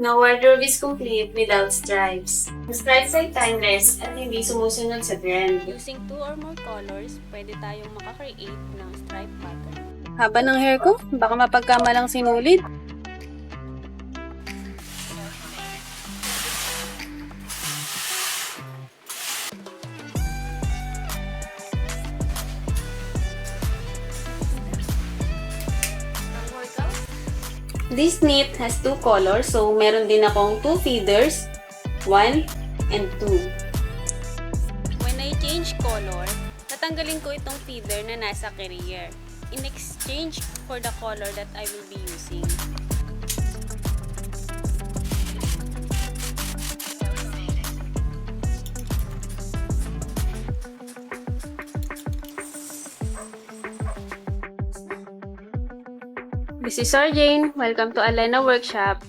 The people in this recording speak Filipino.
No wardrobe is complete without stripes. The stripes ay timeless at hindi sumusunod sa trend. Using 2 or more colors, pwede tayong makakreate ng stripe pattern. Haba ng hair ko? Baka mapagkamalang sinulid. This knit has 2 colors, so meron din akong 2 feathers, 1 and 2. When I change color, tatanggalin ko itong feather na nasa carrier in exchange for the color that I will be using. This is Jane. Welcome to Alena Workshop.